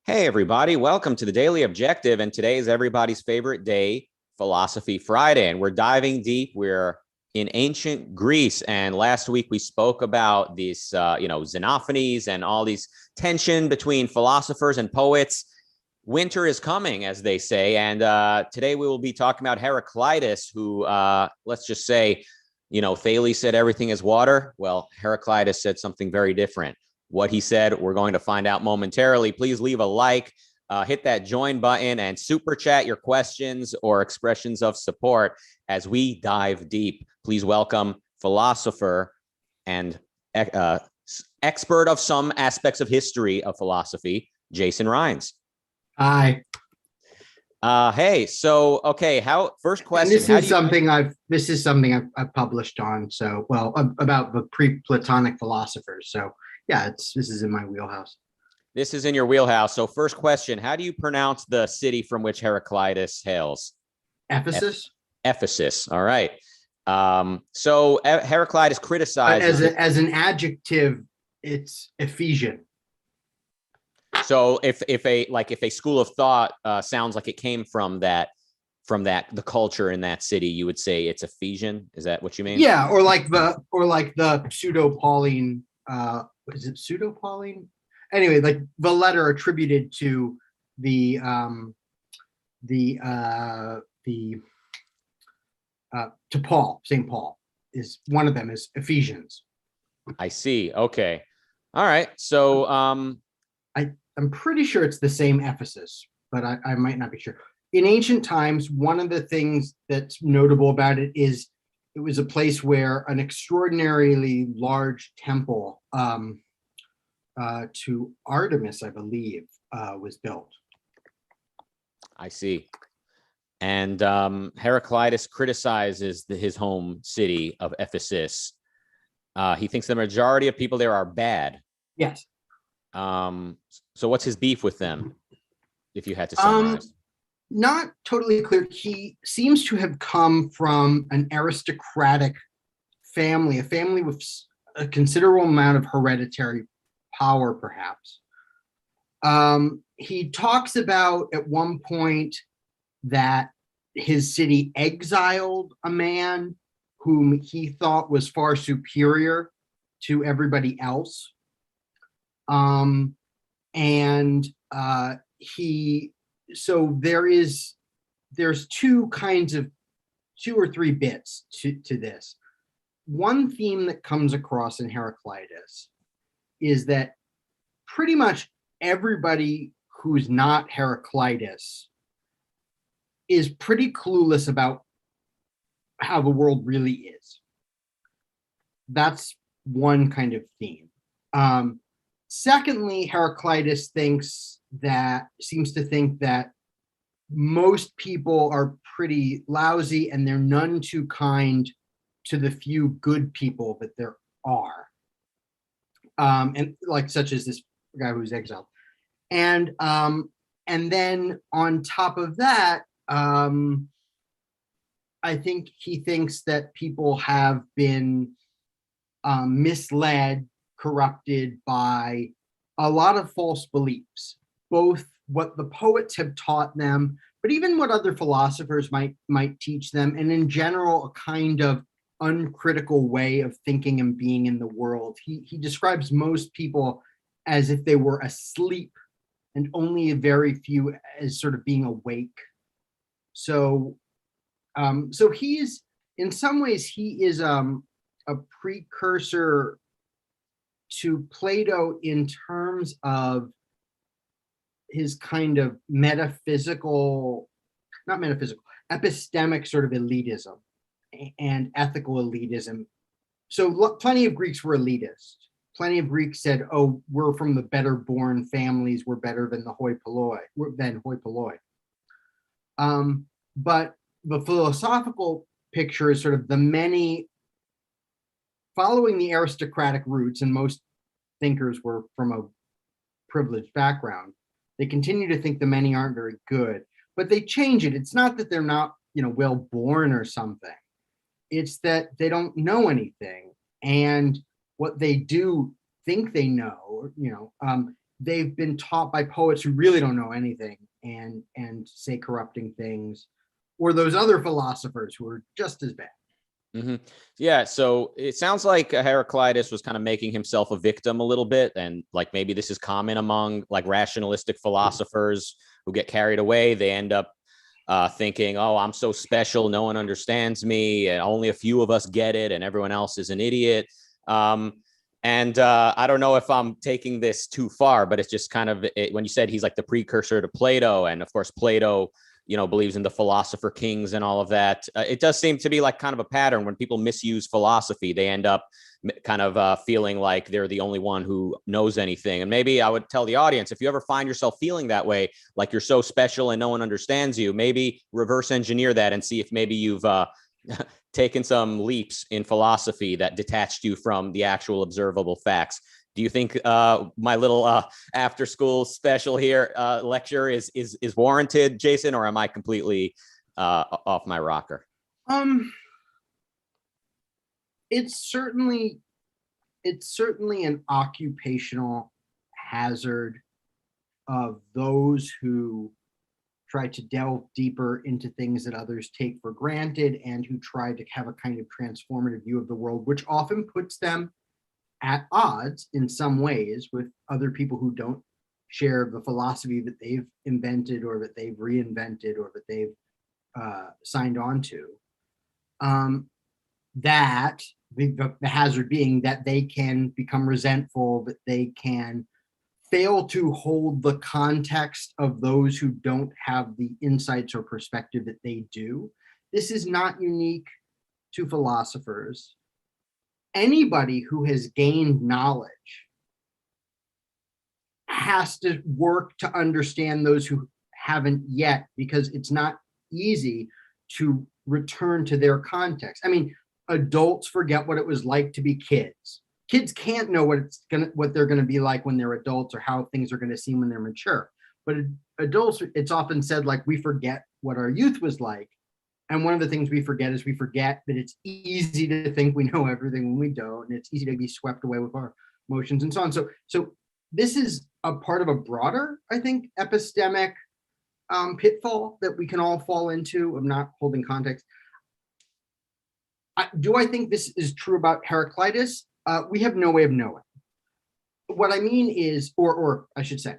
Hey, everybody. Welcome to the Daily Objective. And today is everybody's favorite day, Philosophy Friday. And we're diving deep. We're in ancient Greece. And last week we spoke about these, xenophonies and all these tension between philosophers and poets. Winter is coming, as they say. And today we will be talking about Heraclitus, who, let's just say, Thales said everything is water. Well, Heraclitus said something very different. What he said, we're going to find out momentarily. Please leave a like, hit that join button, and super chat your questions or expressions of support as we dive deep. Please welcome philosopher and expert of some aspects of history of philosophy, Jason Rheins. Hi. Hey, so okay, first question. And this is something I've published on. So, about the pre-Platonic philosophers. So, yeah, this is in my wheelhouse. This is in your wheelhouse. So, first question: how do you pronounce the city from which Heraclitus hails? Ephesus. Ephesus. All right. So Heraclitus criticizes as an adjective, it's Ephesian. So if a school of thought sounds like it came from the culture in that city, you would say it's Ephesian. Is that what you mean? Yeah, or like the pseudo-Pauline. Is it pseudo-Pauline? Anyway, like the letter attributed to to Paul, St. Paul, is one of them is Ephesians. I see. Okay. All right. So I'm pretty sure it's the same Ephesus, but I might not be sure. In ancient times, one of the things that's notable about it is it was a place where an extraordinarily large temple to Artemis, I believe, was built. I see. And Heraclitus criticizes his home city of Ephesus. He thinks the majority of people there are bad. Yes. So what's his beef with them, if you had to summarize? Not totally clear. He seems to have come from an aristocratic family, a family with a considerable amount of hereditary power, perhaps. He talks about at one point that his city exiled a man whom he thought was far superior to everybody else. There's two or three bits to this. One theme that comes across in Heraclitus is that pretty much everybody who's not Heraclitus is pretty clueless about how the world really is. That's one kind of theme. Secondly, Heraclitus seems to think that most people are pretty lousy and they're none too kind to the few good people that there are. And like such as this guy who's exiled. And then on top of that, I think he thinks that people have been misled, corrupted by a lot of false beliefs, both what the poets have taught them, but even what other philosophers might teach them, and in general, a kind of uncritical way of thinking and being in the world. He describes most people as if they were asleep, and only a very few as sort of being awake. So he is, in some ways, he is a precursor to Plato in terms of his kind of epistemic sort of elitism and ethical elitism. So plenty of Greeks were elitist. Plenty of Greeks said, "Oh, we're from the better born families. We're better than the hoi polloi." But the philosophical picture is sort of the many following the aristocratic roots, and most thinkers were from a privileged background. They continue to think the many aren't very good, but they change it. It's not that they're not, well born or something. It's that they don't know anything, and what they do think they know, they've been taught by poets who really don't know anything and say corrupting things, or those other philosophers who are just as bad. Mm-hmm. Yeah, so it sounds like Heraclitus was kind of making himself a victim a little bit, and like maybe this is common among like rationalistic philosophers who get carried away. They end up thinking, "Oh, I'm so special, no one understands me, and only a few of us get it, and everyone else is an idiot." And I don't know if I'm taking this too far, but it's just kind of when you said he's like the precursor to Plato, and of course Plato, believes in the philosopher kings and all of that. It does seem to be like kind of a pattern. When people misuse philosophy, they end up kind of feeling like they're the only one who knows anything. And maybe I would tell the audience, if you ever find yourself feeling that way, like you're so special and no one understands you, maybe reverse engineer that and see if maybe you've taken some leaps in philosophy that detached you from the actual observable facts. Do you think my little after school special here lecture is warranted, Jason, or am I completely off my rocker? It's certainly an occupational hazard of those who try to delve deeper into things that others take for granted and who try to have a kind of transformative view of the world, which often puts them at odds in some ways with other people who don't share the philosophy that they've invented or that they've reinvented or that they've signed on to. That the hazard being that they can become resentful, that they can fail to hold the context of those who don't have the insights or perspective that they do. This is not unique to philosophers. Anybody who has gained knowledge has to work to understand those who haven't yet, because it's not easy to return to their context. I mean, adults forget what it was like to be kids. Kids can't know what they're gonna be like when they're adults or how things are gonna seem when they're mature. But adults, it's often said, like, we forget what our youth was like. And one of the things we forget is we forget that it's easy to think we know everything when we don't, and it's easy to be swept away with our emotions and so on. So this is a part of a broader, I think, epistemic pitfall that we can all fall into of not holding context. Do I think this is true about Heraclitus? We have no way of knowing. What I mean is, or I should say,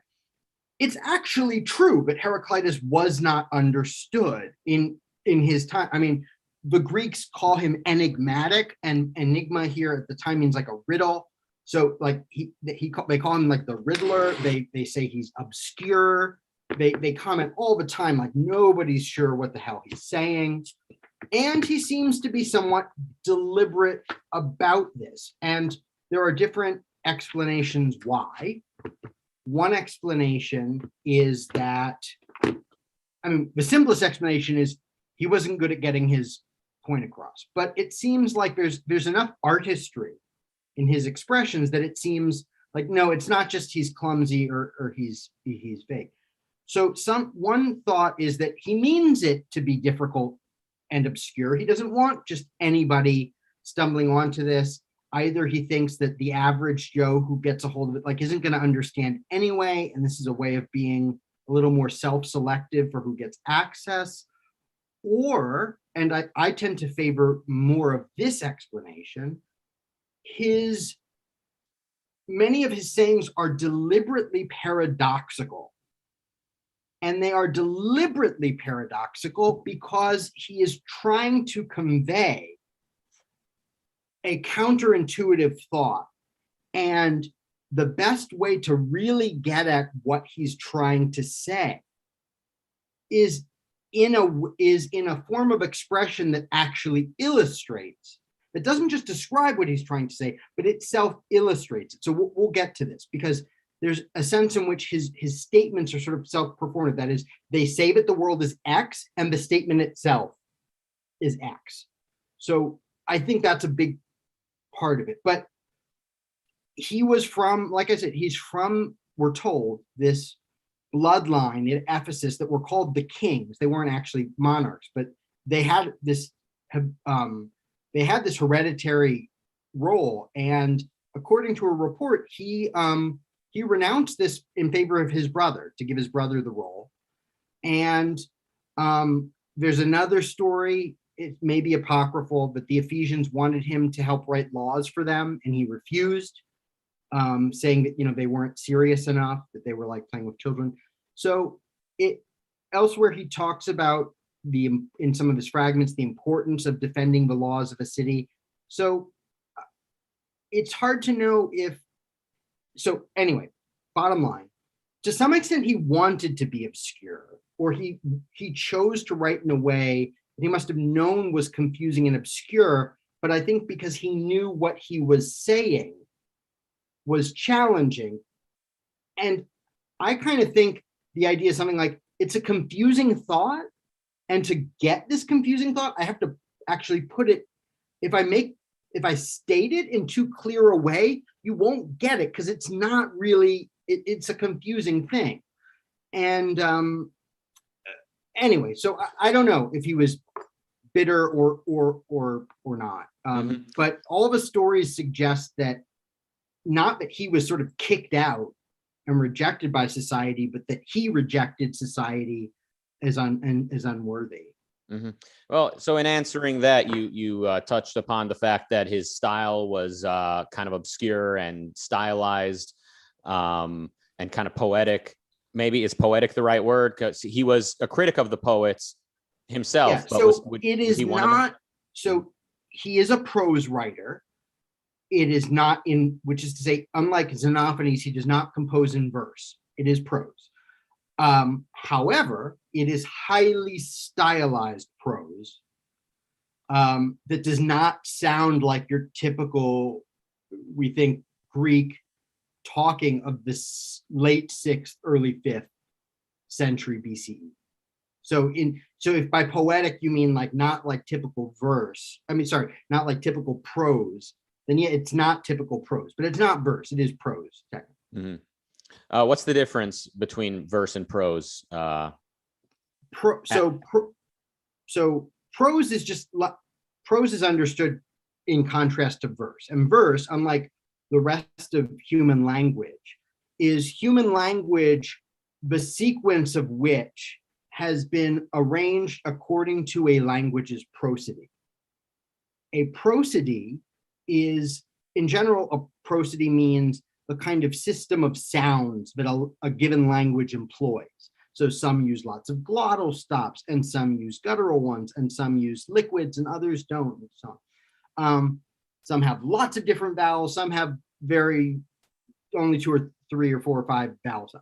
it's actually true, but Heraclitus was not understood in his time. I mean, the Greeks call him enigmatic, and enigma here at the time means like a riddle. So like they call him like the Riddler. They say he's obscure. They comment all the time like nobody's sure what the hell he's saying. And he seems to be somewhat deliberate about this. And there are different explanations why. One explanation is that, I mean, the simplest explanation is he wasn't good at getting his point across. But it seems like there's enough artistry in his expressions that it seems like, no, it's not just he's clumsy or he's fake. So one thought is that he means it to be difficult and obscure. He doesn't want just anybody stumbling onto this. Either he thinks that the average Joe who gets a hold of it like isn't going to understand anyway, and this is a way of being a little more self-selective for who gets access. Or, and I tend to favor more of this explanation, many of his sayings are deliberately paradoxical. And they are deliberately paradoxical because he is trying to convey a counterintuitive thought. And the best way to really get at what he's trying to say is in a form of expression that actually illustrates. It doesn't just describe what he's trying to say, but it self-illustrates it. So we'll get to this because there's a sense in which his statements are sort of self-performative. That is, they say that the world is X and the statement itself is X. So I think that's a big part of it. But he was from, like I said, he's from, we're told, this bloodline at Ephesus that were called the kings. They weren't actually monarchs, but they had this hereditary role. And according to a report, he he renounced this in favor of his brother, to give his brother the role. And there's another story, it may be apocryphal, but the Ephesians wanted him to help write laws for them, and he refused, saying that they weren't serious enough, that they were like playing with children. So elsewhere he talks about in some of his fragments the importance of defending the laws of a city. So it's hard to know if. So anyway, bottom line, to some extent he wanted to be obscure, or he chose to write in a way that he must have known was confusing and obscure, but I think because he knew what he was saying was challenging. And I kind of think the idea is something like, it's a confusing thought, and to get this confusing thought, I have to actually put it, if I state it in too clear a way, you won't get it, because it's not really, it's a confusing thing. And anyway, so I don't know if he was bitter or not. But all of his stories suggest that not that he was sort of kicked out and rejected by society, but that he rejected society as unworthy. Well, so in answering that, you touched upon the fact that his style was kind of obscure and stylized, and kind of poetic. Maybe is poetic the right word? Because he was a critic of the poets himself. Yeah, but so it is not. So he is a prose writer. It is not which is to say, unlike Xenophanes, he does not compose in verse. It is prose. However, it is highly stylized prose that does not sound like your typical, we think, Greek talking of the late 6th, early 5th century BCE. So if by poetic you mean like not like typical verse, not like typical prose, then yeah, it's not typical prose, but it's not verse, it is prose technically. What's the difference between verse and prose? So prose is understood in contrast to verse, and verse, unlike the rest of human language, is human language, the sequence of which has been arranged according to a language's prosody. A prosody is, in general, a prosody means the kind of system of sounds that a given language employs. So some use lots of glottal stops, and some use guttural ones, and some use liquids, and others don't, and so on. Some have lots of different vowels, some have only 2 or 3 or 4 or 5 vowels.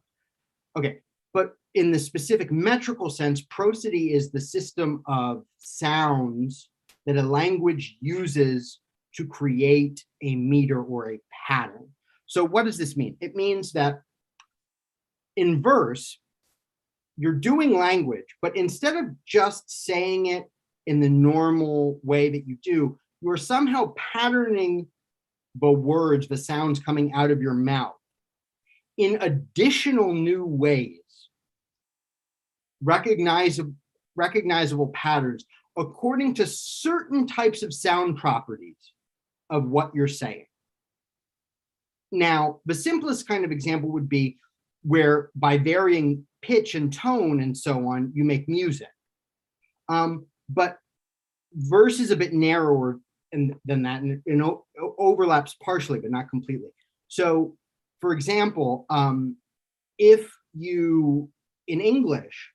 Okay, but in the specific metrical sense, prosody is the system of sounds that a language uses to create a meter or a pattern. So what does this mean? It means that in verse, you're doing language, but instead of just saying it in the normal way that you do, you're somehow patterning the words, the sounds coming out of your mouth in additional new ways, recognizable patterns according to certain types of sound properties of what you're saying. Now, the simplest kind of example would be where by varying pitch and tone and so on, you make music. But verse is a bit narrower than that, and it overlaps partially, but not completely. So, for example, if you, in English,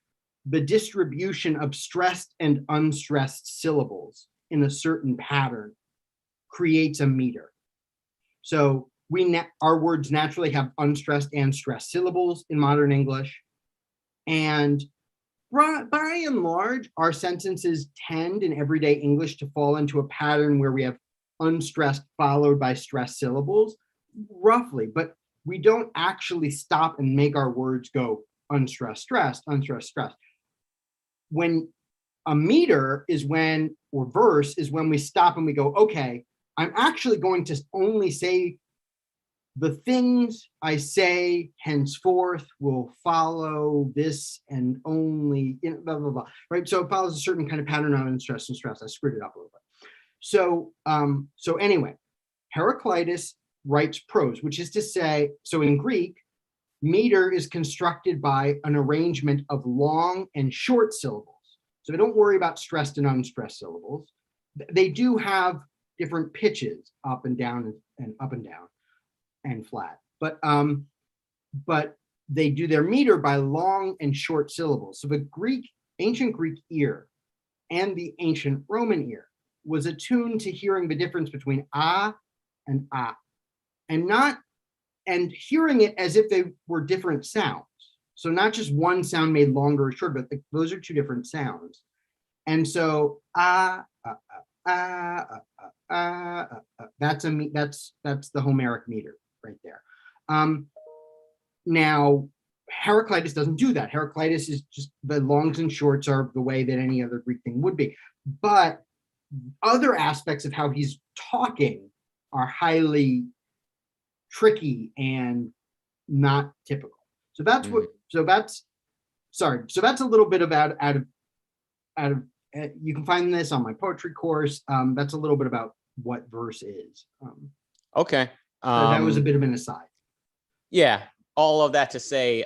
the distribution of stressed and unstressed syllables in a certain pattern creates a meter. So our words naturally have unstressed and stressed syllables in modern English. And by and large, our sentences tend in everyday English to fall into a pattern where we have unstressed followed by stressed syllables, roughly, but we don't actually stop and make our words go unstressed, stressed, unstressed, stressed. When a meter is when, or verse is when we stop and we go, okay, I'm actually going to only say the things I say henceforth will follow this and only, blah, blah, blah, right? So it follows a certain kind of pattern of unstressed and stress. I screwed it up a little bit. So anyway, Heraclitus writes prose, which is to say, so in Greek, Meter is constructed by an arrangement of long and short syllables. So don't worry about stressed and unstressed syllables. They do have different pitches, up and down and up and down and flat. But they do their meter by long and short syllables. So the ancient Greek ear and the ancient Roman ear was attuned to hearing the difference between and and hearing it as if they were different sounds. So not just one sound made longer or shorter, but those are two different sounds. And so that's the Homeric meter right there. Now, Heraclitus doesn't do that. Heraclitus is just, the longs and shorts are the way that any other Greek thing would be. But other aspects of how he's talking are highly tricky and not typical. So that's that's a little bit about out of you can find this on my poetry course. That's a little bit about what verse is. Okay. So that was a bit of an aside. Yeah. All of that to say,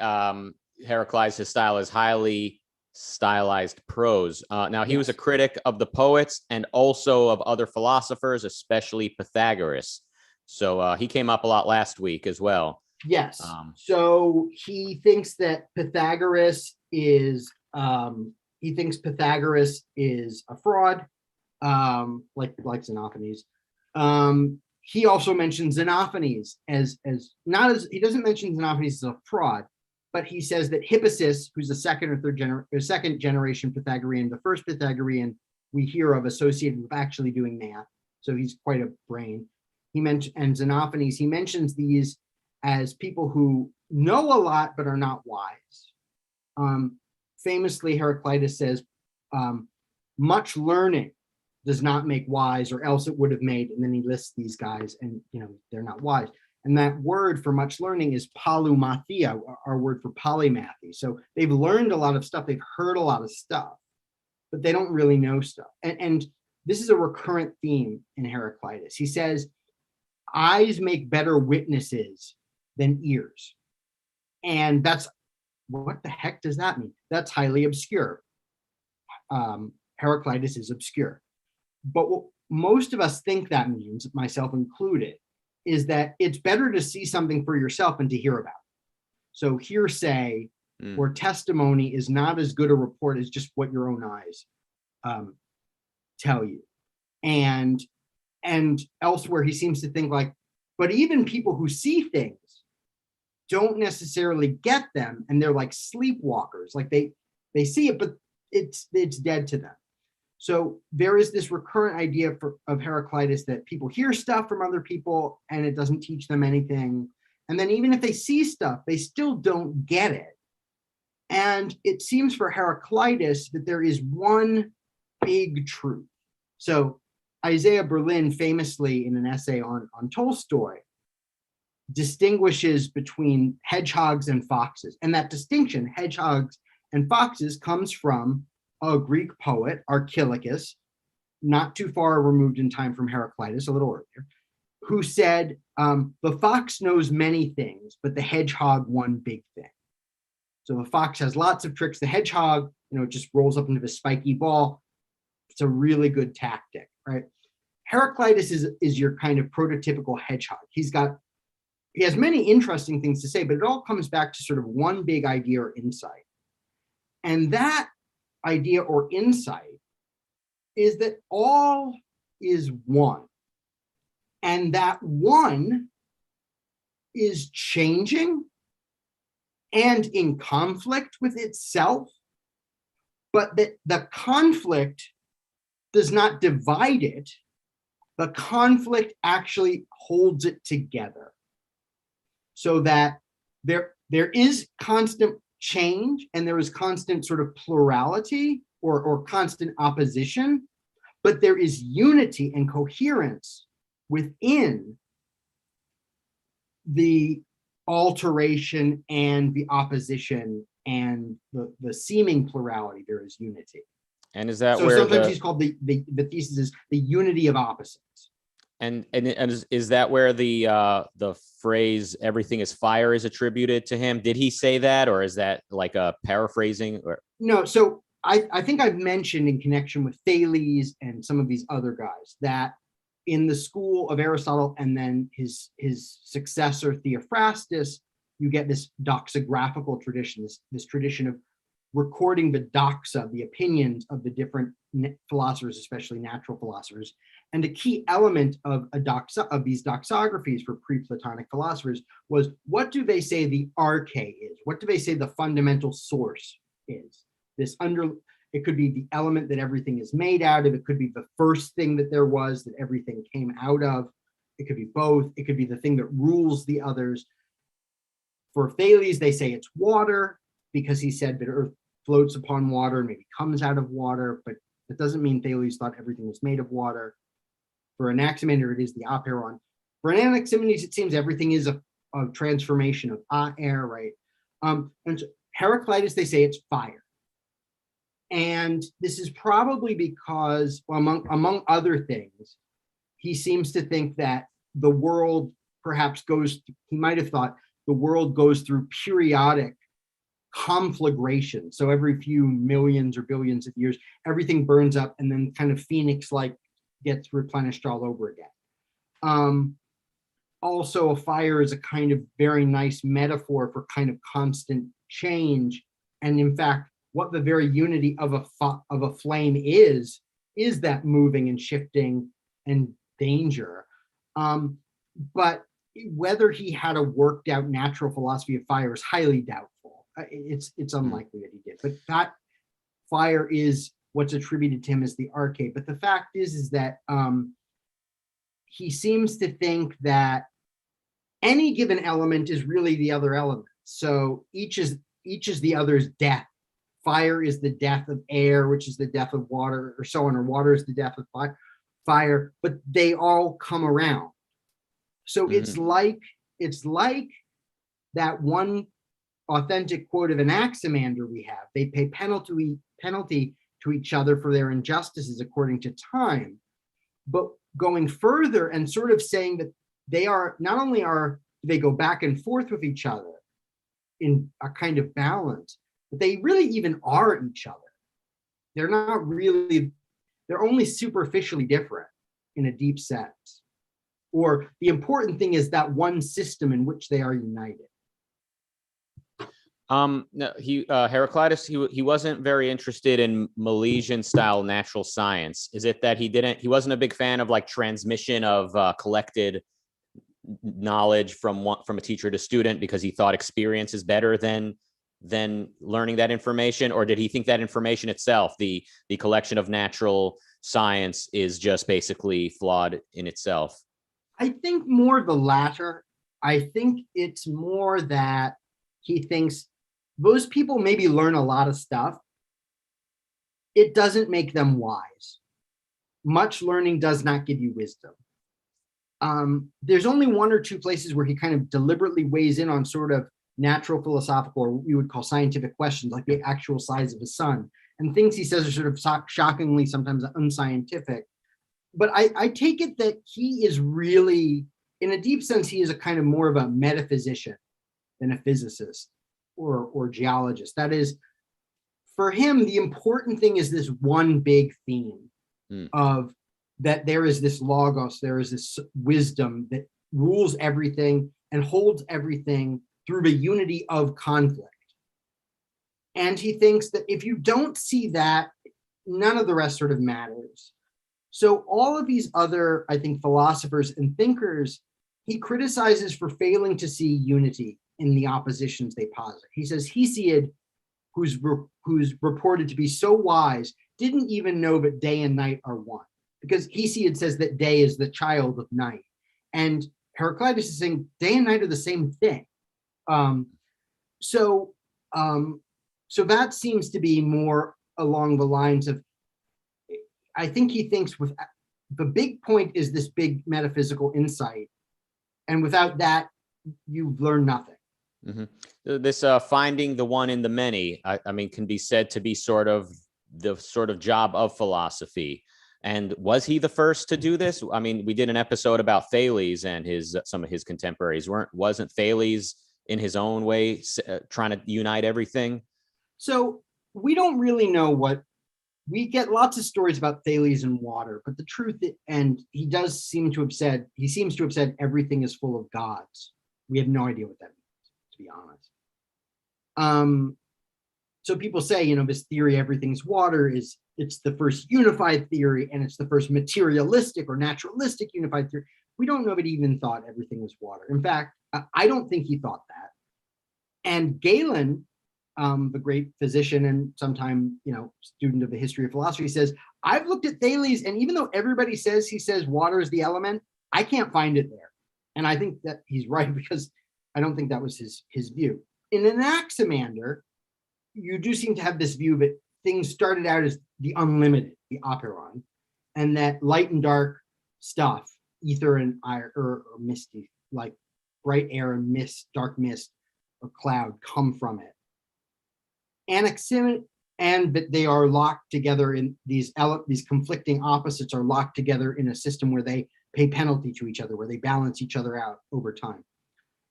Heraclitus' style is highly stylized prose. Now, he was a critic of the poets and also of other philosophers, especially Pythagoras. So he came up a lot last week as well. Yes. So he thinks that Pythagoras is a fraud, like Xenophanes. He also mentions Xenophanes as he doesn't mention Xenophanes as a fraud, but he says that Hippasus, who's the second generation Pythagorean, the first Pythagorean we hear of associated with actually doing math, so he's quite a brain. And Xenophanes, he mentions these as people who know a lot but are not wise. Famously, Heraclitus says, much learning does not make wise, or else it would have made, and then he lists these guys, and they're not wise. And that word for much learning is polymathia, our word for polymathy. So they've learned a lot of stuff, they've heard a lot of stuff, but they don't really know stuff. And this is a recurrent theme in Heraclitus. He says, eyes make better witnesses than ears. And what the heck does that mean? That's highly obscure. Heraclitus is obscure. But what most of us think that means, myself included, is that it's better to see something for yourself than to hear about it. So hearsay or testimony is not as good a report as just what your own eyes tell you. And elsewhere, he seems to think like, but even people who see things don't necessarily get them, and they're like sleepwalkers. Like they see it, but it's dead to them. So there is this recurrent idea of Heraclitus that people hear stuff from other people and it doesn't teach them anything. And then even if they see stuff, they still don't get it. And it seems for Heraclitus that there is one big truth. So Isaiah Berlin famously in an essay on Tolstoy distinguishes between hedgehogs and foxes. And that distinction, hedgehogs and foxes, comes from a Greek poet, Archilochus, not too far removed in time from Heraclitus, a little earlier, who said, the fox knows many things, but the hedgehog one big thing. So the fox has lots of tricks. The hedgehog, it just rolls up into a spiky ball. It's a really good tactic, right? Heraclitus is your kind of prototypical hedgehog. He has many interesting things to say, but it all comes back to sort of one big idea or insight. And that idea or insight is that all is one, and that one is changing and in conflict with itself, but that the conflict does not divide it. The conflict actually holds it together, so that there is constant change and there is constant sort of plurality or constant opposition, but there is unity and coherence within the alteration and the opposition and the seeming plurality. There is unity. And is that so where sometimes he's called the thesis is the unity of opposites. And is that where the phrase "everything is fire" is attributed to him? Did he say that, or is that like a paraphrasing? Or No, so I think I've mentioned in connection with Thales and some of these other guys that in the school of Aristotle and then his successor Theophrastus, you get this doxographical tradition, this tradition of recording the doxa, the opinions of the different philosophers, especially natural philosophers. And a key element of these doxographies for pre-Platonic philosophers was, what do they say the arche is? What do they say the fundamental source is? It could be the element that everything is made out of. It could be the first thing that there was that everything came out of. It could be both. It could be the thing that rules the others. For Thales, they say it's water because he said that Earth floats upon water and maybe comes out of water, but that doesn't mean Thales thought everything was made of water. For Anaximander, it is the apeiron. For Anaximenes, it seems everything is a transformation of air, right? And so Heraclitus, they say it's fire. And this is probably because, well, among other things, he seems to think that the world perhaps he might have thought the world goes through periodic conflagration. So every few millions or billions of years, everything burns up and then kind of phoenix-like gets replenished all over again. Also, a fire is a kind of very nice metaphor for kind of constant change. And in fact, what the very unity of a flame is that moving and shifting and danger. But whether he had a worked out natural philosophy of fire is highly doubtful. It's unlikely that he did. But that fire is what's attributed to him as the arche. But the fact is that he seems to think that any given element is really the other element. So each is the other's death. Fire is the death of air, which is the death of water, or so on, or water is the death of fire, but they all come around. So it's like that one authentic quote of Anaximander we have. They pay penalty to each other for their injustices according to time. But going further and sort of saying that they are not only do they go back and forth with each other in a kind of balance, but they really even are each other. They're only superficially different in a deep sense. Or the important thing is that one system in which they are united. No, Heraclitus, he wasn't very interested in Milesian style natural science. Is it that he wasn't a big fan of like transmission of collected knowledge from a teacher to student because he thought experience is better than learning that information? Or did he think that information itself, the collection of natural science, is just basically flawed in itself? I think more the latter. I think it's more that he thinks those people maybe learn a lot of stuff. It doesn't make them wise. Much learning does not give you wisdom. There's only one or two places where he kind of deliberately weighs in on sort of natural philosophical, or what we would call scientific questions, like the actual size of the sun, and things he says are sort of shockingly sometimes unscientific. But I take it that he is really, in a deep sense, he is a kind of more of a metaphysician than a physicist or geologist. That is, for him, the important thing is this one big theme of that there is this logos, there is this wisdom that rules everything and holds everything through the unity of conflict. And he thinks that if you don't see that, none of the rest sort of matters. So all of these other, I think, philosophers and thinkers, he criticizes for failing to see unity in the oppositions they posit. He says Hesiod, who's reported to be so wise, didn't even know that day and night are one, because Hesiod says that day is the child of night. And Heraclitus is saying day and night are the same thing. So that seems to be more along the lines of, I think he thinks with the big point is this big metaphysical insight. And without that, you've learned nothing. This finding the one in the many, I mean, can be said to be sort of the job of philosophy. And was he the first to do this? I mean, we did an episode about Thales and some of his contemporaries. Wasn't Thales in his own way trying to unite everything? So we don't really know what we get. Lots of stories about Thales and water, but the truth, and he seems to have said everything is full of gods. We have no idea what that means, to be honest. So people say, this theory, everything's water, it's the first unified theory, and it's the first materialistic or naturalistic unified theory. We don't know if he even thought everything was water. In fact, I don't think he thought that. And Galen, the great physician and sometime, student of the history of philosophy, says, I've looked at Thales, and even though everybody says he says water is the element, I can't find it there. And I think that he's right, because I don't think that was his view. In Anaximander, you do seem to have this view that things started out as the unlimited, the aperon, and that light and dark stuff, ether and air, or misty, like bright air and mist, dark mist or cloud, come from it. Anaximander, and that they are locked together in these conflicting opposites are locked together in a system where they pay penalty to each other, where they balance each other out over time.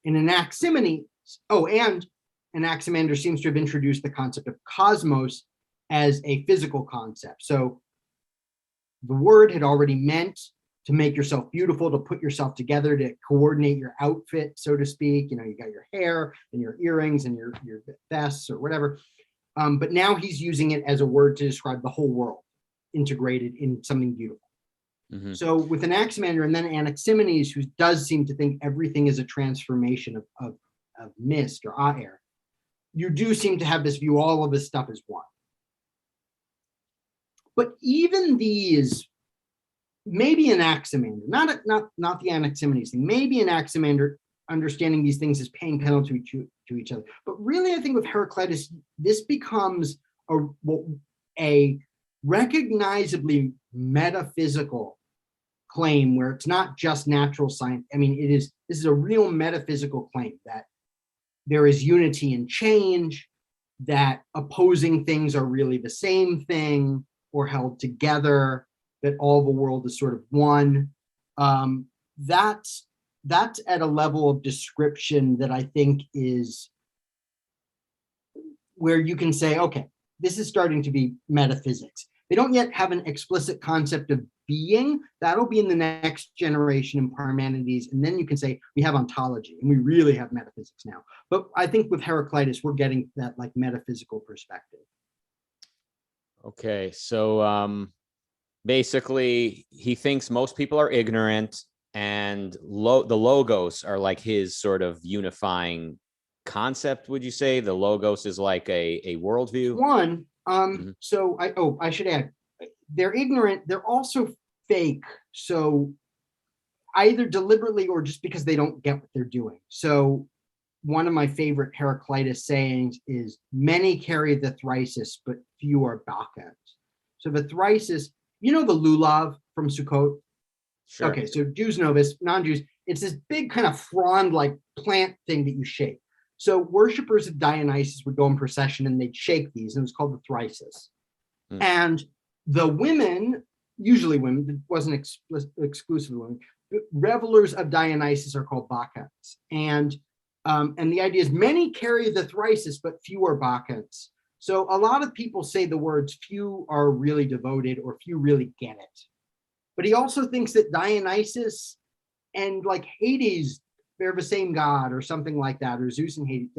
In Anaximenes, and Anaximander seems to have introduced the concept of cosmos as a physical concept. So the word had already meant to make yourself beautiful, to put yourself together, to coordinate your outfit, so to speak. You got your hair and your earrings and your vests or whatever. But now he's using it as a word to describe the whole world integrated in something beautiful. Mm-hmm. So with Anaximander and then Anaximenes, who does seem to think everything is a transformation of mist or air, you do seem to have this view, all of this stuff is one. But even these, maybe Anaximander, not the Anaximenes thing, maybe Anaximander understanding these things as paying penalty to each other. But really, I think with Heraclitus, this becomes a recognizably metaphysical claim, where it's not just natural science. I mean, this is a real metaphysical claim that there is unity in change, that opposing things are really the same thing or held together, that all the world is sort of one. That's at a level of description that I think is where you can say, okay, this is starting to be metaphysics. They don't yet have an explicit concept of being. That'll be in the next generation in Parmenides. And then you can say we have ontology and we really have metaphysics now. But I think with Heraclitus, we're getting that like metaphysical perspective. Okay, so basically he thinks most people are ignorant, and the logos are like his sort of unifying concept. Would you say the logos is like a worldview? One, so I should add, they're ignorant. They're also fake. So either deliberately or just because they don't get what they're doing. So one of my favorite Heraclitus sayings is, many carry the thrisis, but few are Bacchans. So the thrisis, the lulav from Sukkot? Sure. Okay, so Jews know this, non-Jews, it's this big kind of frond-like plant thing that you shake. So worshippers of Dionysus would go in procession and they'd shake these, and it was called the thrisis. And the women, usually women, it wasn't exclusively women, revelers of Dionysus are called Bacchants. And the idea is many carry the thrisis, but few are Bacchants. So a lot of people say the words few are really devoted or few really get it. But he also thinks that Dionysus and like Hades, they're the same god or something like that, or Zeus and Hades.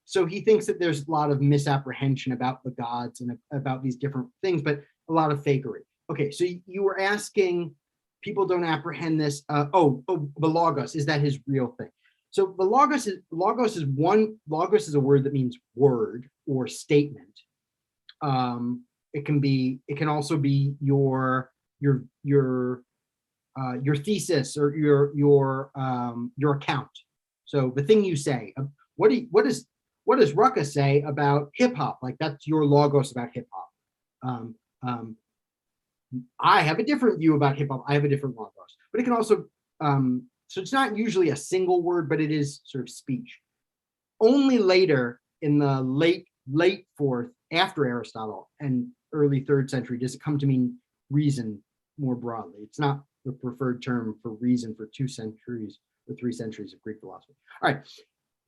So he thinks that there's a lot of misapprehension about the gods and about these different things, but a lot of fakery. Okay, so you were asking, people don't apprehend this. The logos, is that his real thing? So the logos is a word that means word or statement. It can also be your thesis or your account. So the thing you say, what does Rucka say about hip hop? Like, that's your logos about hip hop. I have a different view about hip hop. I have a different logos, but it can also, so it's not usually a single word, but it is sort of speech. Only later in the late fourth, after Aristotle and early third century, does it come to mean reason more broadly. It's not the preferred term for reason for 2 centuries or 3 centuries of Greek philosophy. All right,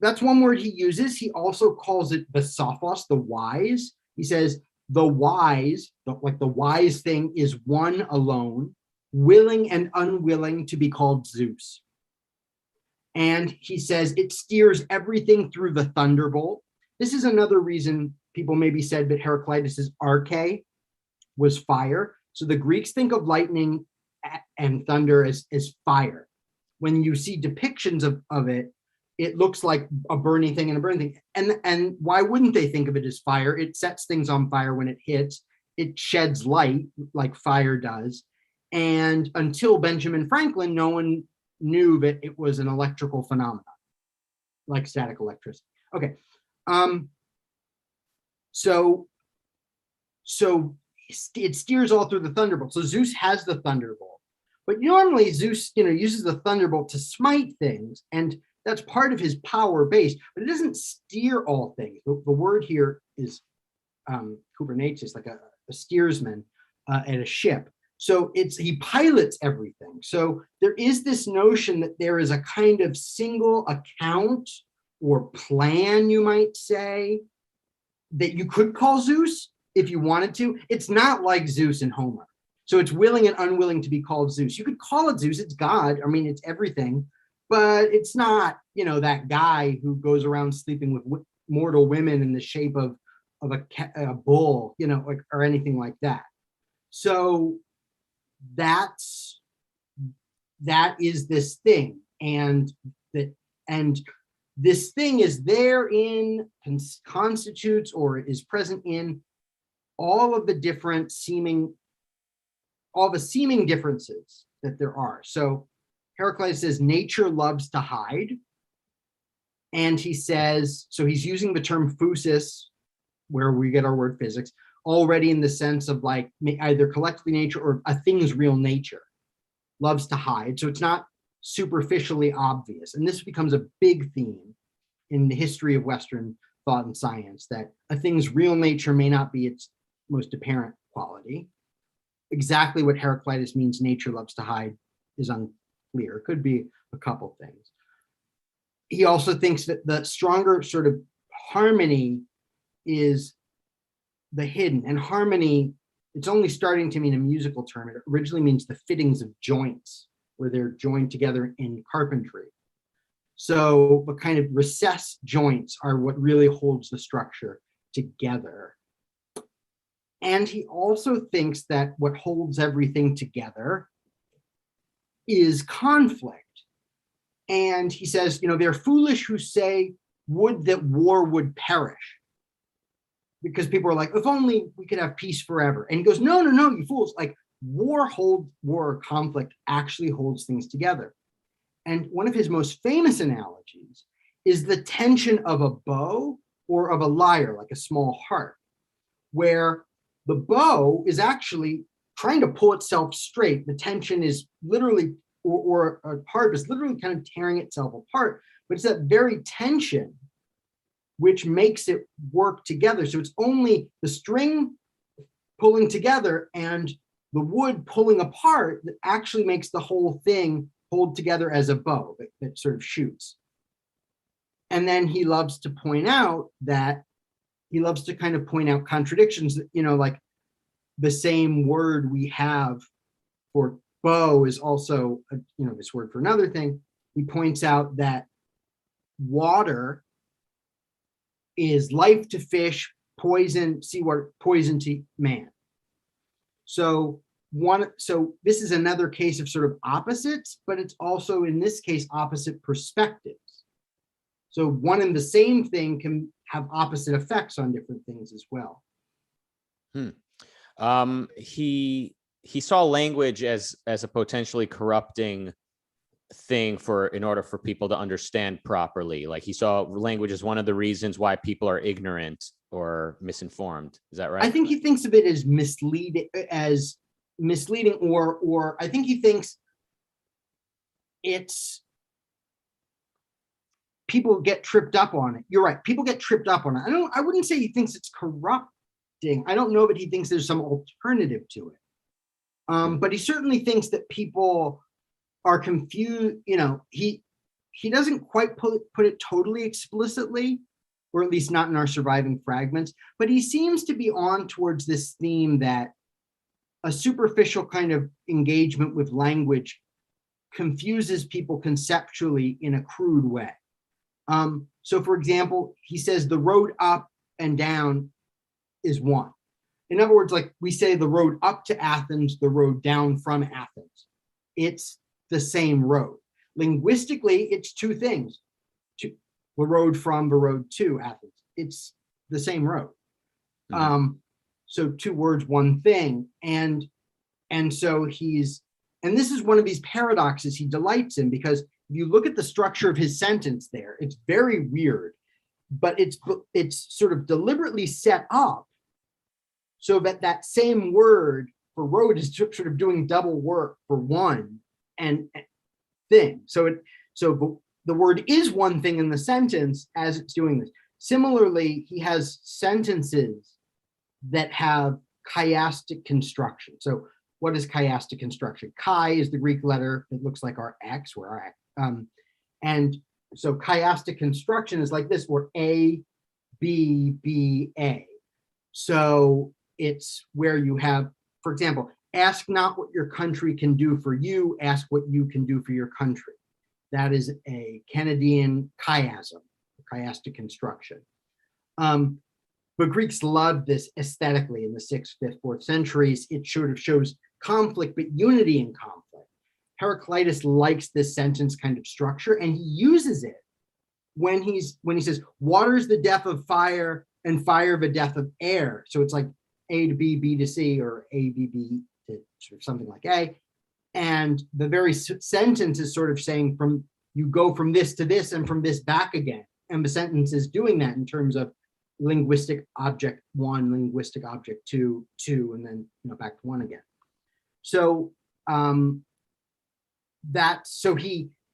that's one word he uses. He also calls it the sophos, the wise. He says the wise, like the wise thing, is one alone, willing and unwilling to be called Zeus. And he says it steers everything through the thunderbolt. This is another reason people maybe said that Heraclitus's arche was fire. So the Greeks think of lightning and thunder as fire. When you see depictions of it, it looks like a burning thing and a burning thing. And why wouldn't they think of it as fire? It sets things on fire when it hits. It sheds light like fire does. And until Benjamin Franklin, no one knew that it was an electrical phenomenon, like static electricity. Okay. So it steers all through the thunderbolt. So Zeus has the thunderbolt, but normally Zeus, uses the thunderbolt to smite things, and that's part of his power base, but it doesn't steer all things. The word here is Kubernetes, like a steersman at a ship. So he pilots everything. So there is this notion that there is a kind of single account or plan, you might say, that you could call Zeus if you wanted to. It's not like Zeus and Homer. So it's willing and unwilling to be called Zeus. You could call it Zeus. It's God. I mean, it's everything, but it's not, that guy who goes around sleeping with mortal women in the shape of a bull, or anything like that. So that is this thing, and this thing is therein constitutes or is present in all the seeming differences that there are. So Heraclitus says nature loves to hide, and he says, so he's using the term physis, where we get our word physics, already in the sense of like either collectively nature or a thing's real nature loves to hide. So it's not superficially obvious. And this becomes a big theme in the history of Western thought and science, that a thing's real nature may not be its most apparent quality. Exactly what Heraclitus means nature loves to hide is unclear. It could be a couple things. He also thinks that the stronger sort of harmony is the hidden, and harmony, it's only starting to mean a musical term. It originally means the fittings of joints, where they're joined together in carpentry. So the kind of recessed joints are what really holds the structure together. And he also thinks that what holds everything together is conflict. And he says, they're foolish who say, would that war would perish. Because people are like, if only we could have peace forever. And he goes, no, you fools. Like war or conflict actually holds things together. And one of his most famous analogies is the tension of a bow or of a lyre, like a small harp, where the bow is actually trying to pull itself straight. The tension is literally, or a harp is literally kind of tearing itself apart. But it's that very tension which makes it work together. So it's only the string pulling together and the wood pulling apart that actually makes the whole thing hold together as a bow that sort of shoots. And then he loves to point out contradictions, like the same word we have for bow is also, this word for another thing. He points out that water is life to fish, poison, seawater, poison to man. So this is another case of sort of opposites, but it's also in this case opposite perspectives. So one and the same thing can have opposite effects on different things as well. He saw language as a potentially corrupting thing in order for people to understand properly. Like he saw language as one of the reasons why people are ignorant or misinformed. Is that right? I think he thinks of it as misleading, or I think he thinks it's people get tripped up on it. You're right. People get tripped up on it. I wouldn't say he thinks it's corrupting. I don't know, but he thinks there's some alternative to it. But he certainly thinks that people are confused. He doesn't quite put it totally explicitly, or at least not in our surviving fragments, but he seems to be on towards this theme that a superficial kind of engagement with language confuses people conceptually in a crude way. So for example, he says the road up and down is one. In other words, like we say the road up to Athens, the road down from Athens. It's the same road. Linguistically, it's two things. The road from, the road to Athens. It's the same road. Mm-hmm. So two words, one thing. And so and this is one of these paradoxes he delights in, because if you look at the structure of his sentence there, it's very weird, but it's sort of deliberately set up so that same word for road is sort of doing double work for one and thing. So the word is one thing in the sentence as it's doing this. Similarly, he has sentences that have chiastic construction. So what is chiastic construction? Chi is the Greek letter that looks like our X, where our X. And so chiastic construction is like this, where A, B, B, A. So it's where you have, for example, ask not what your country can do for you, ask what you can do for your country. That is a Kennedian chiasm, chiastic construction. But Greeks loved this aesthetically in the 6th, 5th, 4th centuries. It sort of shows conflict, but unity in conflict. Heraclitus likes this sentence kind of structure, and he uses it when he says, water is the death of fire, and fire the death of air. So it's like A to B, B to C, or A, B, B to sort of something like A. And the very sentence is sort of saying you go from this to this and from this back again. And the sentence is doing that in terms of linguistic object one, linguistic object two, and then back to one again. So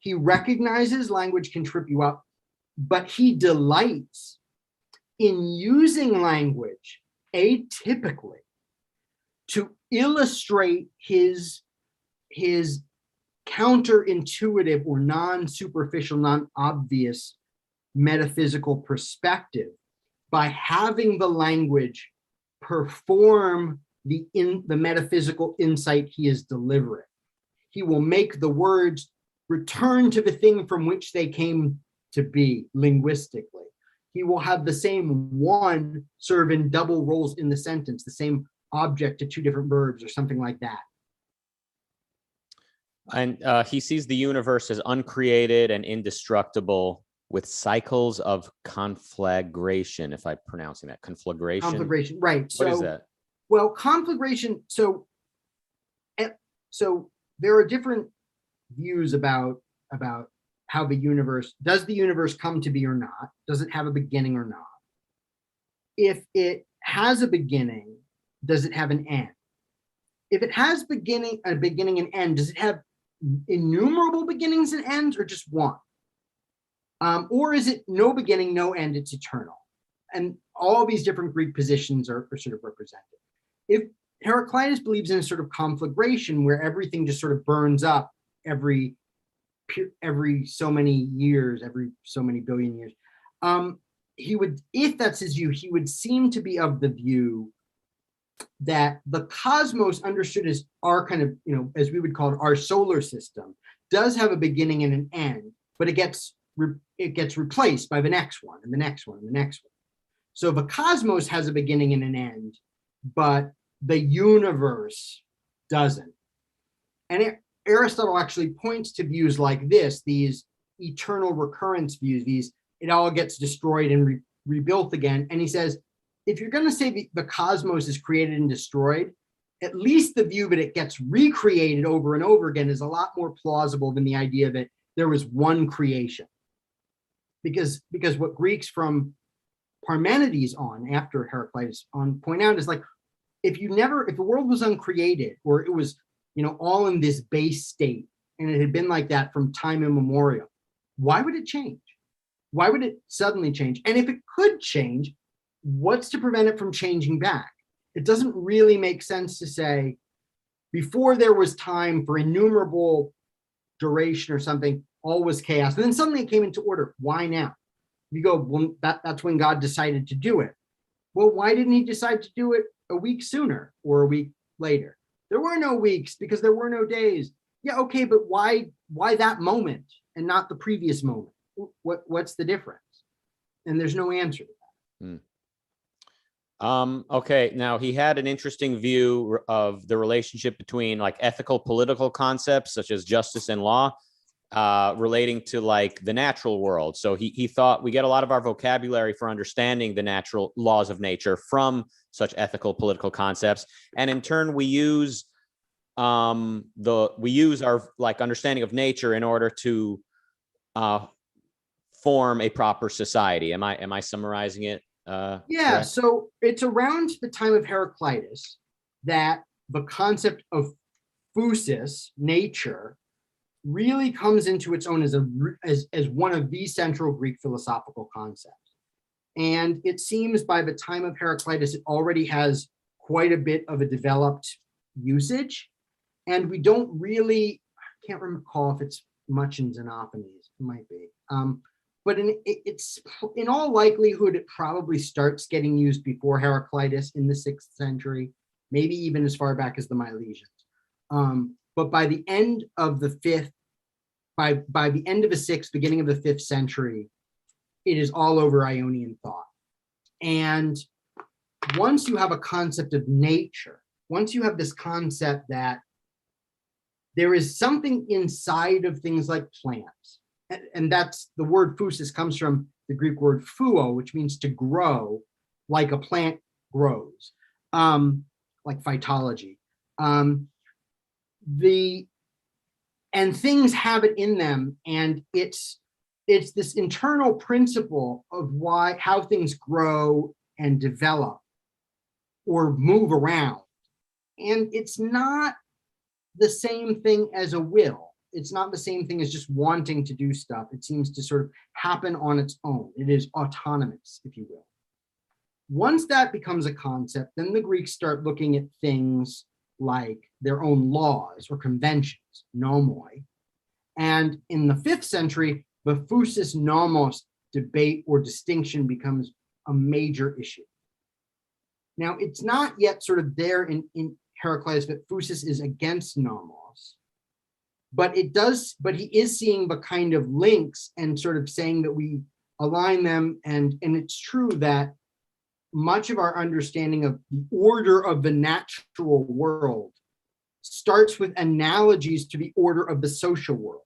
he recognizes language can trip you up, but he delights in using language atypically to illustrate his counterintuitive or non-superficial, non-obvious metaphysical perspective by having the language perform the metaphysical insight he is delivering. He will make the words return to the thing from which they came to be linguistically. He will have the same one serve in double roles in the sentence, the same object to two different verbs or something like that. And he sees the universe as uncreated and indestructible, with cycles of conflagration, if I'm pronouncing that. Conflagration? Conflagration, right. What is that? Well, conflagration, so there are different views about how does the universe come to be or not? Does it have a beginning or not? If it has a beginning, does it have an end? If it has a beginning and end, does it have innumerable beginnings and ends, or just one? Or is it no beginning, no end, it's eternal? And all these different Greek positions are sort of represented. If Heraclitus believes in a sort of conflagration where everything just sort of burns up every so many years, every so many billion years, he would, if that's his view, he would seem to be of the view that the cosmos, understood as our kind of, as we would call it, our solar system, does have a beginning and an end, but it gets replaced by the next one and the next one and the next one. So the cosmos has a beginning and an end, but the universe doesn't. And Aristotle actually points to views like this, these eternal recurrence views, it all gets destroyed and rebuilt again. And he says, if you're going to say the cosmos is created and destroyed, at least the view that it gets recreated over and over again is a lot more plausible than the idea that there was one creation. Because what Greeks from Parmenides on, after Heraclitus on, point out is like, if the world was uncreated, or it was, all in this base state, and it had been like that from time immemorial, why would it change? Why would it suddenly change? And if it could change, what's to prevent it from changing back? It doesn't really make sense to say before there was time for innumerable duration or something, all was chaos. And then suddenly it came into order. Why now? You go, well, that's when God decided to do it. Well, why didn't he decide to do it a week sooner or a week later? There were no weeks because there were no days. Yeah, okay, but why that moment and not the previous moment? What's the difference? And there's no answer to that. Okay, now he had an interesting view of the relationship between like ethical political concepts such as justice and law relating to like the natural world. So he thought we get a lot of our vocabulary for understanding the natural laws of nature from such ethical political concepts, and in turn we use our like understanding of nature in order to form a proper society. Am I summarizing it? Yeah, correct? so it's around the time of Heraclitus that the concept of physis, nature, really comes into its own as one of the central Greek philosophical concepts. And it seems by the time of Heraclitus, it already has quite a bit of a developed usage. And we don't really, I can't recall if it's much in Xenophanes, it might be. But it's in all likelihood, it probably starts getting used before Heraclitus in the 6th century, maybe even as far back as the Milesians. But by the end of the 5th, by the end of the 6th, beginning of the 5th century, it is all over Ionian thought. And once you have a concept of nature, once you have this concept that there is something inside of things like plants, and that's the word physis comes from the Greek word phuo, which means to grow like a plant grows, like phytology. And things have it in them, and it's this internal principle of how things grow and develop or move around. And it's not the same thing as a will. It's not the same thing as just wanting to do stuff. It seems to sort of happen on its own. It is autonomous, if you will. Once that becomes a concept, then the Greeks start looking at things like their own laws or conventions, nomoi. And in the 5th century, the physis nomos debate or distinction becomes a major issue. Now, it's not yet sort of there in Heraclitus that physis is against nomos, but he is seeing the kind of links and sort of saying that we align them. And it's true that much of our understanding of the order of the natural world starts with analogies to the order of the social world.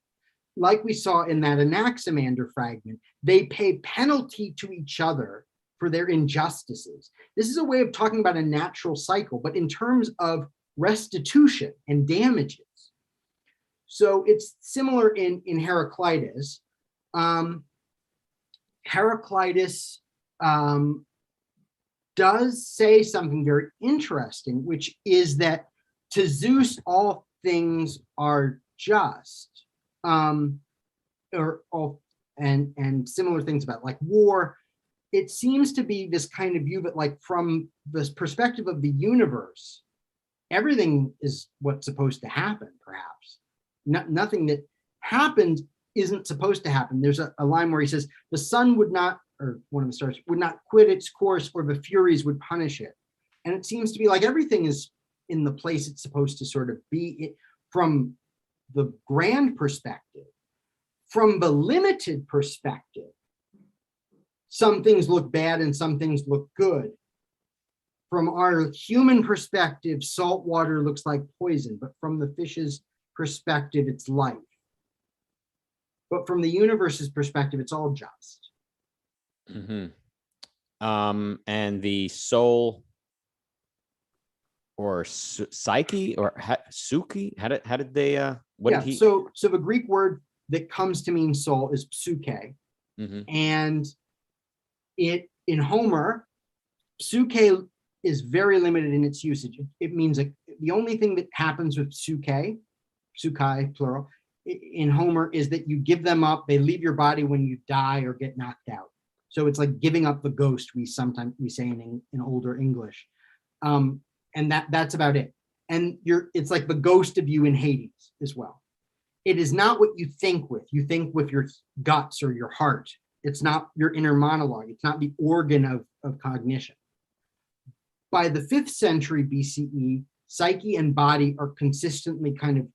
Like we saw in that Anaximander fragment, they pay penalty to each other for their injustices. This is a way of talking about a natural cycle, but in terms of restitution and damages. So it's similar in Heraclitus. Heraclitus does say something very interesting, which is that to Zeus, all things are just, and similar things about like war. It seems to be this kind of view that like from this perspective of the universe, everything is what's supposed to happen, perhaps. Nothing that happened isn't supposed to happen. There's a line where he says, the sun would not, or one of the stars, would not quit its course or the Furies would punish it. And it seems to be like everything is in the place it's supposed to sort of be from the grand perspective. From the limited perspective, some things look bad and some things look good. From our human perspective, salt water looks like poison, but from the fish's perspective, it's life. But from the universe's perspective, it's all just. Mm-hmm. And the soul or psyche or suki, how did they so the Greek word that comes to mean soul is psyche. Mm-hmm. And in Homer, psyche is very limited in its usage. It means like the only thing that happens with psyche plural, in Homer is that you give them up, they leave your body when you die or get knocked out. So it's like giving up the ghost, we say in older English. And that's about it. and it's like the ghost of you in Hades as well. It is not what you think with. You think with your guts or your heart. It's not your inner monologue. It's not the organ of cognition. By the 5th century BCE, psyche and body are consistently kind of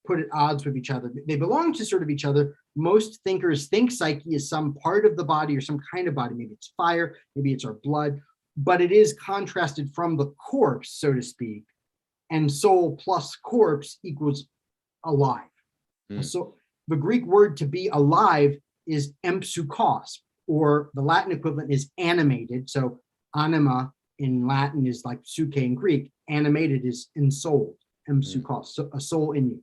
put at odds with each other. They belong to sort of each other. Most thinkers think psyche is some part of the body or some kind of body. Maybe it's fire, maybe it's our blood, but it is contrasted from the corpse, so to speak. And soul plus corpse equals alive. So the Greek word to be alive is empsukos, or the Latin equivalent is animated. So anima in Latin is like psyche in Greek. Animated is ensouled, empsukos, so a soul in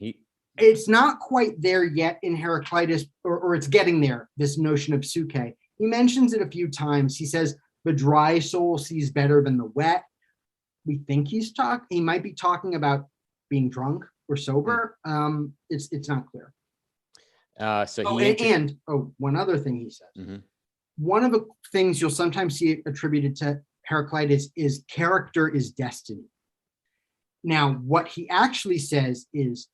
you. It's not quite there yet in Heraclitus, or it's getting there, this notion of psyche. He mentions it a few times. He says, the dry soul sees better than the wet. We think he might be talking about being drunk or sober. It's not clear. One other thing he says. One of the things you'll sometimes see attributed to Heraclitus is character is destiny. Now, what he actually says is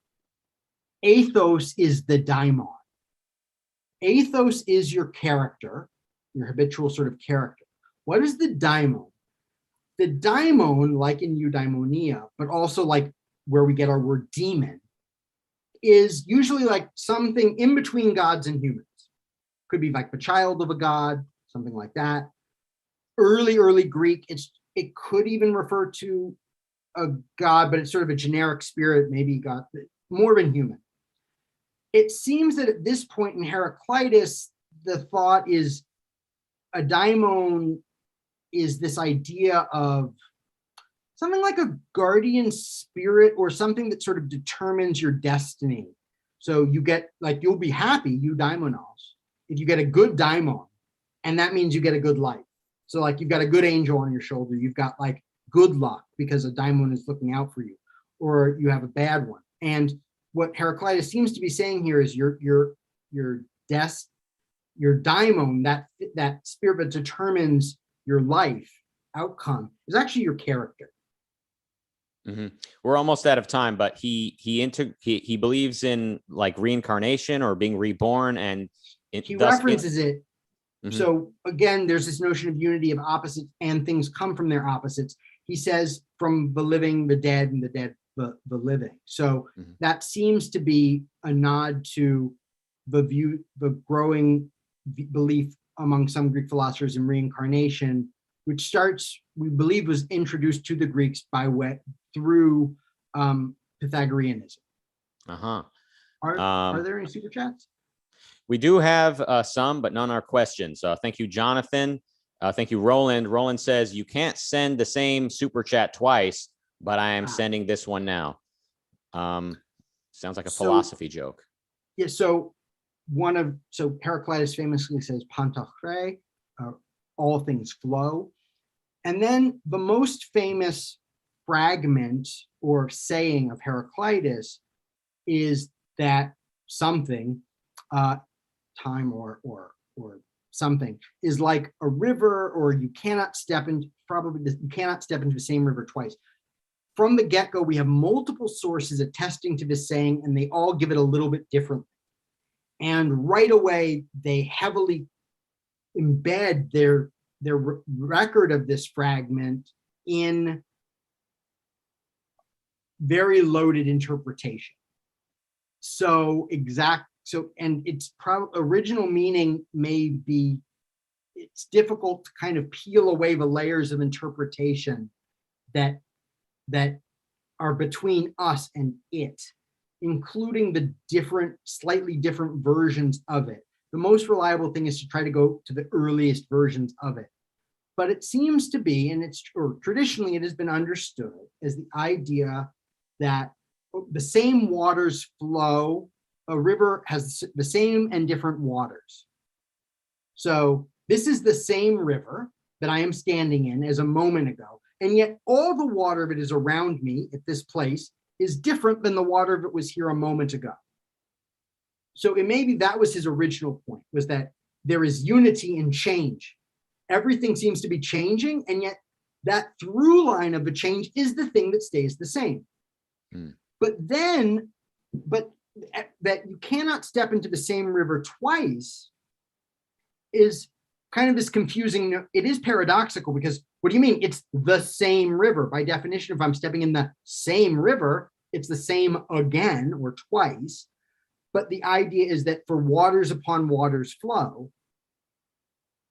ethos is the daimon. Ethos is your character, your habitual sort of character. What is the daimon? The daimon, like in eudaimonia, but also like where we get our word demon, is usually like something in between gods and humans. Could be like the child of a god, something like that. Early Greek, it could even refer to a god, but it's sort of a generic spirit, maybe god, more than human. It seems that at this point in Heraclitus, the thought is a daimon is this idea of something like a guardian spirit or something that sort of determines your destiny. So you get, like, you'll be happy, eudaimonos, if you get a good daimon, and that means you get a good life. So like you've got a good angel on your shoulder, you've got like good luck because a daimon is looking out for you, or you have a bad one. And what Heraclitus seems to be saying here is your daimon, that spirit that determines your life outcome, is actually your character. We're almost out of time, but he believes in like reincarnation or being reborn, and he references it. So again, there's this notion of unity of opposites, and things come from their opposites. He says, from the living, the dead, and the dead, the living. So that seems to be a nod to the growing belief among some Greek philosophers in reincarnation, which starts, we believe, was introduced to the Greeks through Pythagoreanism. Are there any super chats? We do have some, but none are questions. Thank you, Jonathan. Thank you, Roland. Roland says, you can't send the same super chat twice, but I am sending this one now. Sounds like a philosophy joke. Yeah, so Heraclitus famously says, pantachre, all things flow. And then the most famous fragment or saying of Heraclitus is that something, time or something, is like a river, or you cannot step into the same river twice. From the get-go, we have multiple sources attesting to this saying, and they all give it a little bit differently. And right away, they heavily embed their record of this fragment in very loaded interpretation. And its original meaning may be, it's difficult to kind of peel away the layers of interpretation that are between us and it, including the slightly different versions of it. The most reliable thing is to try to go to the earliest versions of it. But it seems to be, or traditionally it has been understood as the idea that the same waters flow. A river has the same and different waters. So this is the same river that I am standing in as a moment ago, and yet all the water that is around me at this place is different than the water that was here a moment ago. So it may be that was his original point, was that there is unity in change. Everything seems to be changing, and yet that through line of a change is the thing that stays the same. But that you cannot step into the same river twice is kind of this confusing. It is paradoxical, because what do you mean? It's the same river. By definition, if I'm stepping in the same river, it's the same again or twice. But the idea is that for waters upon waters flow,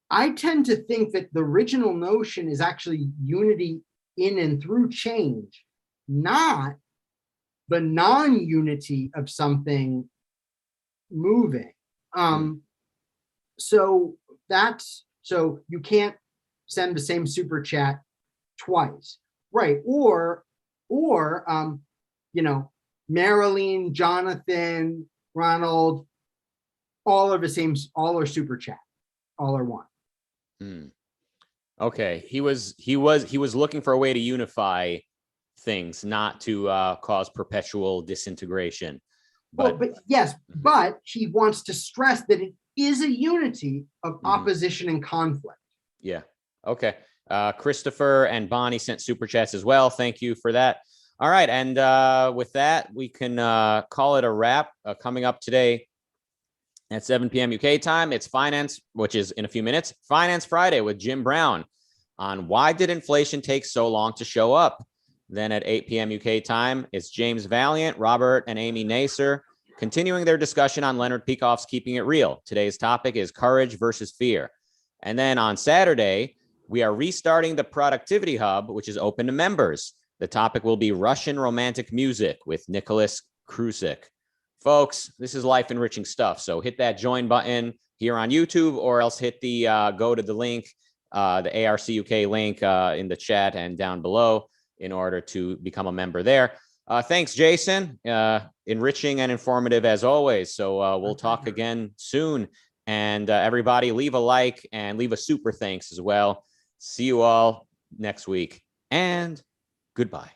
I tend to think that the original notion is actually unity in and through change, not the non-unity of something moving. So you can't send the same super chat twice, right? Or Marilyn, Jonathan, Ronald, all are the same, all are super chat, all are one. Okay, he was looking for a way to unify things, not to cause perpetual disintegration. But yes, but he wants to stress that it is a unity of opposition and conflict. Yeah. Okay. Christopher and Bonnie sent super chats as well. Thank you for that. All right, and with that, we can call it a wrap. Coming up today at 7 p.m. UK time, it's Finance, which is in a few minutes, Finance Friday with Jim Brown on why did inflation take so long to show up? Then at 8 p.m. UK time, it's James Valiant, Robert, and Amy Nasser continuing their discussion on Leonard Peikoff's Keeping It Real. Today's topic is courage versus fear. And then on Saturday, we are restarting the Productivity Hub, which is open to members. The topic will be Russian romantic music with Nicholas Krusik. Folks, this is life-enriching stuff. So hit that join button here on YouTube, or else hit the go to the link, the ARCUK link in the chat and down below in order to become a member there. Thanks, Jason. Enriching and informative as always. So we'll talk again soon. And everybody, leave a like and leave a super thanks as well. See you all next week. And goodbye.